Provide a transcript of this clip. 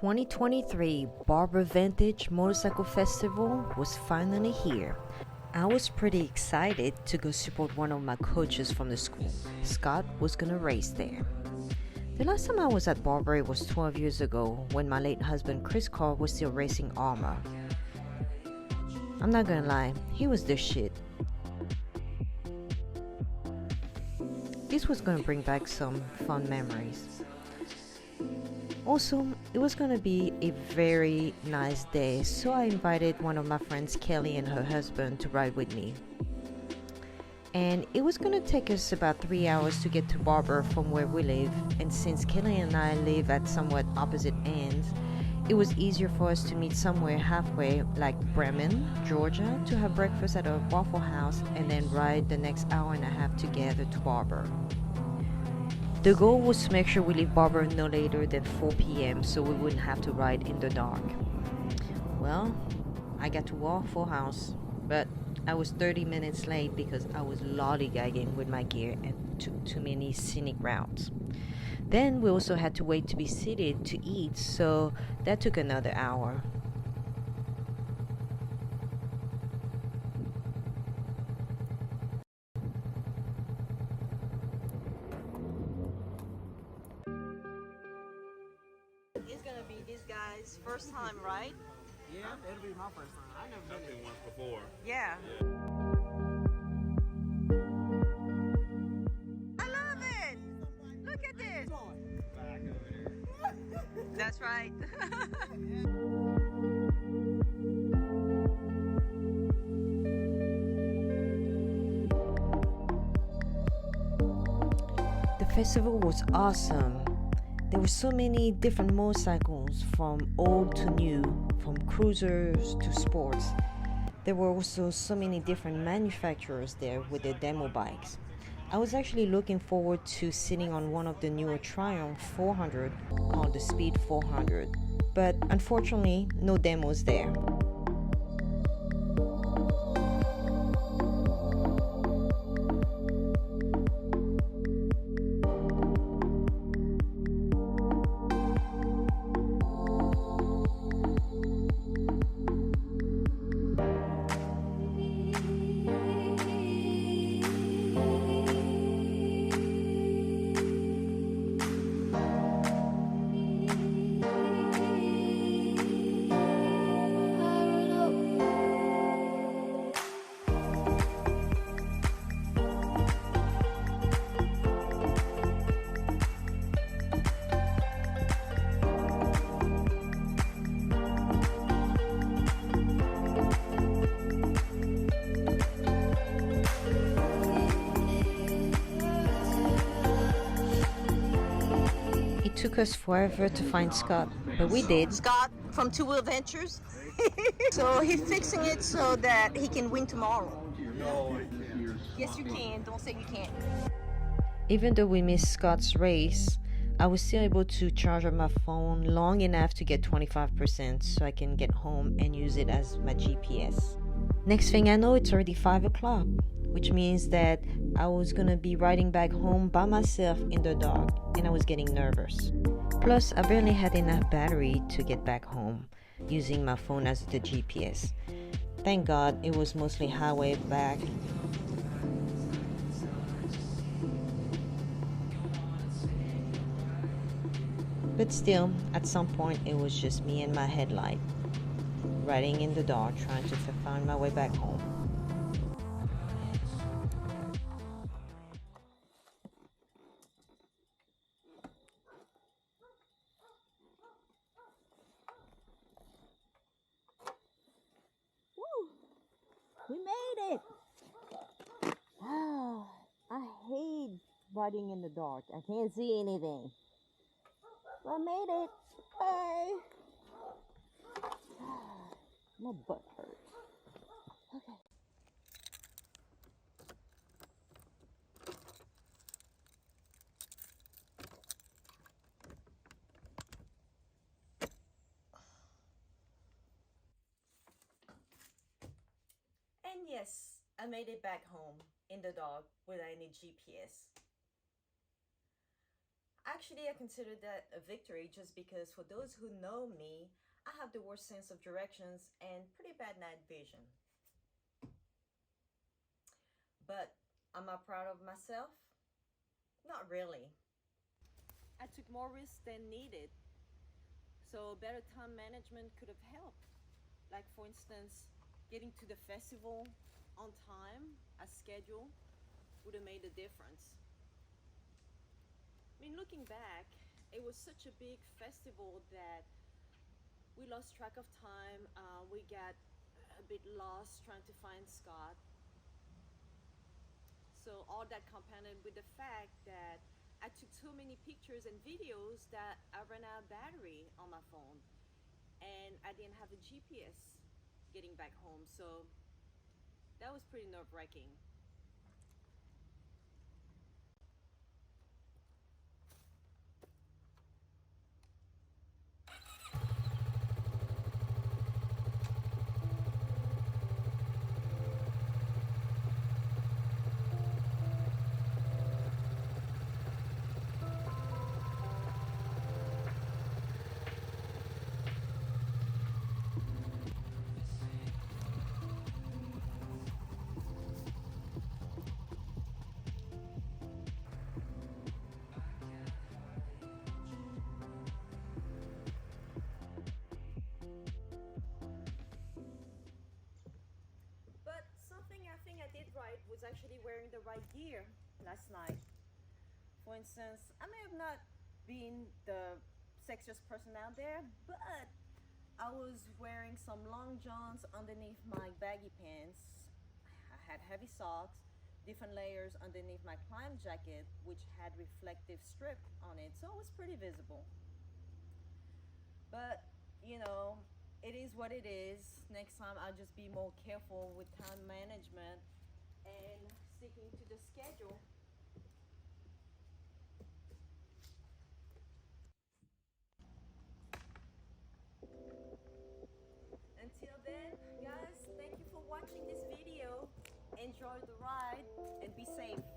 2023 Barber Vintage Motorcycle Festival was finally here. I was pretty excited to go support one of my coaches from the school. Scott was gonna race there. The last time I was at Barber was 12 years ago when my late husband Chris Carr was still racing AHRMA. I'm not gonna lie, he was the shit. This was gonna bring back some fun memories. Also, it was gonna be a very nice day, so I invited one of my friends, Kelly, and her husband to ride with me. And it was gonna take us about 3 hours to get to Barber from where we live, and since Kelly and I live at somewhat opposite ends, it was easier for us to meet somewhere halfway, like Bremen, Georgia, to have breakfast at a Waffle House and then ride the next hour and a half together to Barber. The goal was to make sure we leave Barber no later than 4 p.m. so we wouldn't have to ride in the dark. Well, I got to Waffle House, but I was 30 minutes late because I was lollygagging with my gear and took too many scenic routes. Then we also had to wait to be seated to eat, so that took another hour. It's gonna be this guy's first time, right? Yeah, it'll be my first time. I've never been once before. Yeah. I love it! Look at this! Back over there. That's right. The festival was awesome. There were so many different motorcycles, from old to new, from cruisers to sports. There were also so many different manufacturers there with their demo bikes. I was actually looking forward to sitting on one of the newer Triumph 400 called the Speed 400, but unfortunately no demos there. It took us forever to find Scott, but we did. Scott from Two Wheel Ventures. So he's fixing it so that he can win tomorrow. No, I can't. Yes, you can. Don't say you can't. Even though we missed Scott's race, I was still able to charge up my phone long enough to get 25% so I can get home and use it as my GPS. Next thing I know, it's already 5 o'clock, which means that I was gonna be riding back home by myself in the dark, and I was getting nervous. Plus, I barely had enough battery to get back home, using my phone as the GPS. Thank God it was mostly highway back. But still, at some point it was just me and my headlight, riding in the dark, trying to find my way back home. We made it! Ah, I hate riding in the dark. I can't see anything. I made it! Bye! My butt hurts. Okay. And yes, I made it back home in the dark without any GPS. Actually, I consider that a victory just because for those who know me, I have the worst sense of directions and pretty bad night vision. But am I proud of myself? Not really. I took more risks than needed. So better time management could have helped. Like for instance, getting to the festival on time as scheduled would have made a difference. I mean, looking back, it was such a big festival that we lost track of time. We got a bit lost trying to find Scott. So all that compounded with the fact that I took so many pictures and videos that I ran out of battery on my phone, and I didn't have a GPS getting back home. So that was pretty nerve-wracking. But something I think I did right was actually wearing the right gear last night. For instance, I may have not been the sexiest person out there, but I was wearing some long johns underneath my baggy pants. I had heavy socks, different layers underneath my climb jacket, which had reflective strip on it, so it was pretty visible. But, you know, it is what it is. Next time I'll just be more careful with time management and sticking to the schedule. Until then, guys, thank you for watching this video. Enjoy the ride and be safe.